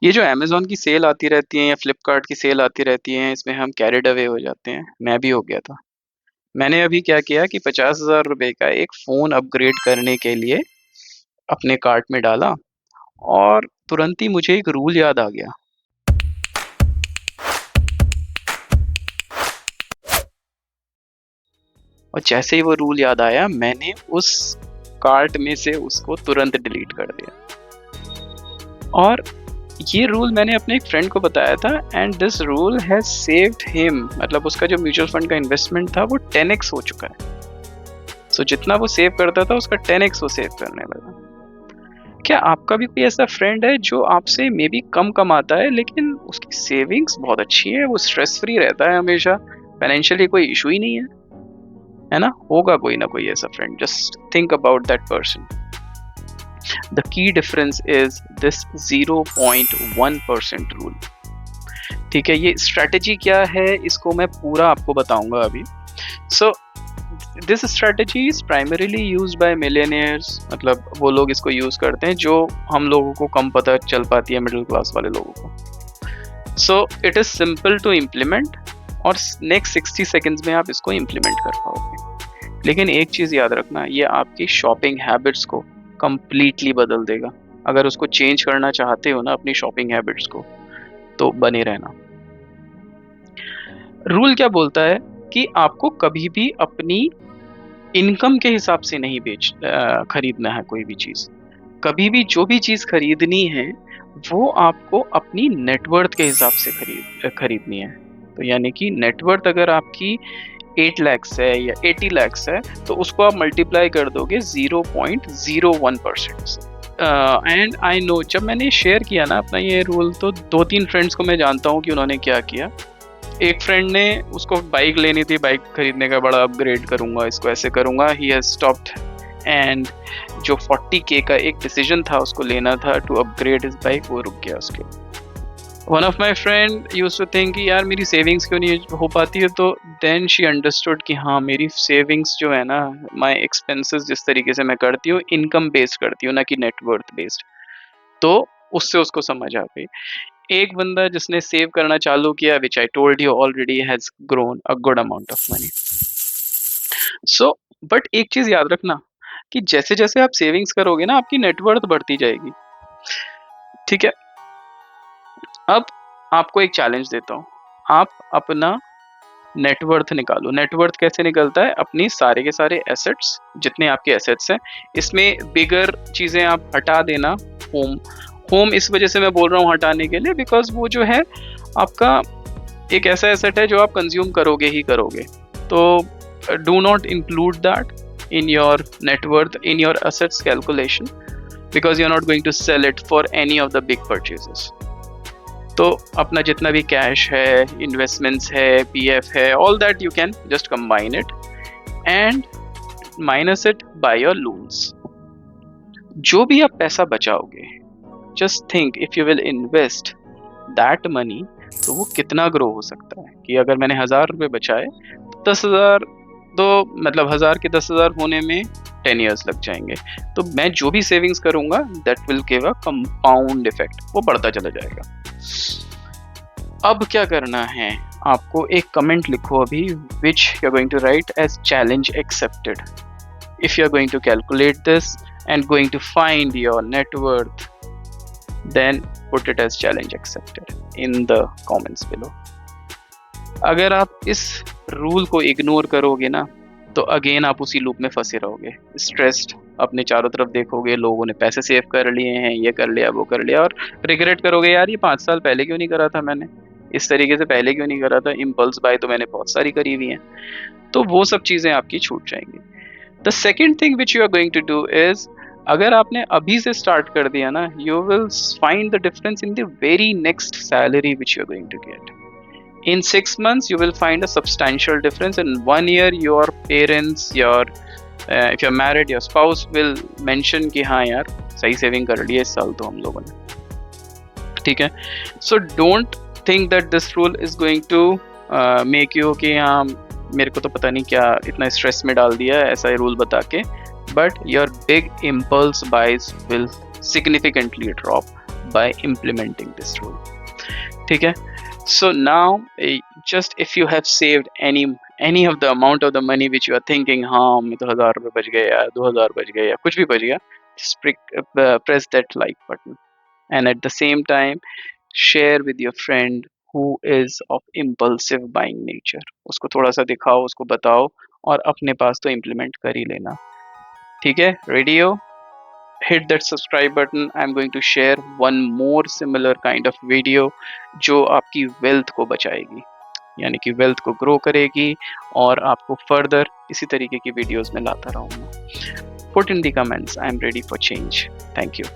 ये जो अमेज़न की सेल आती रहती है या फ्लिपकार्ट की सेल आती रहती है, इसमें हम कैरिड अवे हो जाते हैं। मैं भी हो गया था। मैंने अभी क्या किया कि ₹50,000 का एक फ़ोन अपग्रेड करने के लिए अपने कार्ट में डाला और तुरंत ही मुझे एक रूल याद आ गया। और जैसे ही वो रूल याद आया, मैंने उस कार्ट में से उसको तुरंत डिलीट कर दिया। और ये रूल मैंने अपने एक फ्रेंड को बताया था and this rule has saved him, मतलब उसका जो म्यूचुअल फंड का इन्वेस्टमेंट था वो 10x हो चुका है। सो जितना वो सेव करता था उसका 10x वो सेव करने लगा। क्या आपका भी कोई ऐसा फ्रेंड है जो आपसे मे बी कम कमाता है लेकिन उसकी सेविंग्स बहुत अच्छी है, वो स्ट्रेस फ्री रहता है हमेशा, फाइनेंशियली कोई इशू ही नहीं है ना? होगा कोई ना कोई ऐसा friend, just think about that person. The key difference is this 0.1% rule. ठीक है, ये स्ट्रैटेजी क्या है इसको मैं पूरा आपको बताऊंगा अभी। So this strategy is primarily used by millionaires, मतलब वो लोग इसको यूज करते हैं जो हम लोगों को कम पता चल पाती है, मिडिल क्लास वाले लोगों को। So it is simple to implement और नेक्स्ट 60 सेकेंड्स में आप इसको इम्प्लीमेंट कर पाओगे। लेकिन एक चीज याद रखना, ये आपकी शॉपिंग हैबिट्स को कंप्लीटली बदल देगा। अगर उसको चेंज करना चाहते हो ना अपनी शॉपिंग हैबिट्स को, तो बने रहना। रूल क्या बोलता है कि आपको कभी भी अपनी इनकम के हिसाब से नहीं खरीदना है कोई भी चीज। कभी भी जो भी चीज खरीदनी है वो आपको अपनी नेटवर्थ के हिसाब से खरीदनी है। तो यानी कि नेटवर्थ अगर आपकी 8 lakhs है या 80 lakhs है, तो उसको आप मल्टीप्लाई कर दोगे 0.01% से। एंड आई नो, जब मैंने शेयर किया ना अपना ये रूल, तो 2-3 फ्रेंड्स को मैं जानता हूँ कि उन्होंने क्या किया। एक फ्रेंड ने, उसको बाइक लेनी थी, बाइक खरीदने का बड़ा अपग्रेड करूंगा, इसको ऐसे करूंगा, ही हैज स्टॉप्ड। एंड जो 40K का एक डिसीजन था उसको लेना था टू अपग्रेड हिज बाइक, वो रुक गया उसके। One of my friend use to think कि यार मेरी सेविंग्स क्यों नहीं हो पाती है, तो देन शी अंडरस्टूड कि हाँ, मेरी सेविंग्स जो है ना, माई एक्सपेंसेस जिस तरीके से मैं करती हूँ, इनकम बेस्ड करती हूँ ना कि नेटवर्थ बेस्ड। तो उससे उसको समझ आ गई। एक बंदा जिसने सेव करना चालू किया, which I told you already, has grown a good amount of money. So but एक चीज याद रखना कि जैसे जैसे आप सेविंग्स करोगे ना, आपकी नेटवर्थ बढ़ती जाएगी। ठीक है, अब आपको एक चैलेंज देता हूँ। आप अपना नेटवर्थ निकालो। नेटवर्थ कैसे निकलता है? अपनी सारे के सारे एसेट्स, जितने आपके एसेट्स हैं, इसमें बिगर चीजें आप हटा देना। होम, होम इस वजह से मैं बोल रहा हूँ हटाने के लिए, बिकॉज वो जो है आपका एक ऐसा एसेट है जो आप कंज्यूम करोगे ही करोगे। तो do not include that in your net worth, in your assets calculation, because you are not going to sell it for any of the big purchases. तो अपना जितना भी कैश है, इन्वेस्टमेंट्स है, पीएफ है, all that you can just combine it and minus it by your loans. जो भी आप पैसा बचाओगे, just think if you will invest that money, तो वो कितना ग्रो हो सकता है। कि अगर मैंने 1,000 रुपये बचाए, तो 10,000, तो मतलब 1,000 के 10,000 होने में 10 years लग जाएंगे। तो मैं जो भी सेविंग्स करूंगा, that will give a compound effect, वो बढ़ता चला जाएगा। अब क्या करना है, आपको एक कमेंट लिखो अभी, which you are going to write as challenge accepted. If you are going to calculate this and going to find your net worth, then put it as challenge accepted in the comments below। अगर आप इस rule को ignore करोगे ना, तो again आप उसी loop में फंसे रहोगे, स्ट्रेस्ड, अपने चारों तरफ देखोगे लोगों ने पैसे सेव कर लिए हैं, ये कर लिया, वो कर लिया, और रिग्रेट करोगे, यार ये 5 साल पहले क्यों नहीं करा था मैंने, इस तरीके से पहले क्यों नहीं करा था, इम्पल्स बाय तो मैंने बहुत सारी करी हुई हैं। तो वो सब चीज़ें आपकी छूट जाएंगी। The second thing which you are going to do is, अगर आपने अभी से स्टार्ट कर दिया ना, you will find the difference in the very next salary which you are going to get. In 6 months, you will find a substantial difference. In 1 year, your parents, if you're married, your spouse will mention कि हाँ यार, सही saving कर ली है इस साल तो हम लोगों ने। ठीक है, so don't think that this rule is going to make you कि हाँ मेरे को तो पता नहीं क्या इतना स्ट्रेस में डाल दिया है ऐसा रूल बता के, but your big impulse buys will significantly drop by implementing this rule. ठीक है? So now, just if you have saved any of the amount of the money which you are thinking, हाँ मैं तो 1000 रुपए बच गए या 2000 बच गए या कुछ भी बच गया, just press that like button, and at the same time share with your friend who is of impulsive buying nature. उसको थोड़ा सा दिखाओ, उसको बताओ, और अपने पास तो implement कर ही लेना. ठीक है? Ready हो? Hit that subscribe button. I'm going to share one more similar kind of video जो आपकी wealth को बचाएगी, यानी कि wealth को grow करेगी, और आपको further इसी तरीके की videos में लाता रहूँगा. Put in the comments. I'm ready for change. Thank you.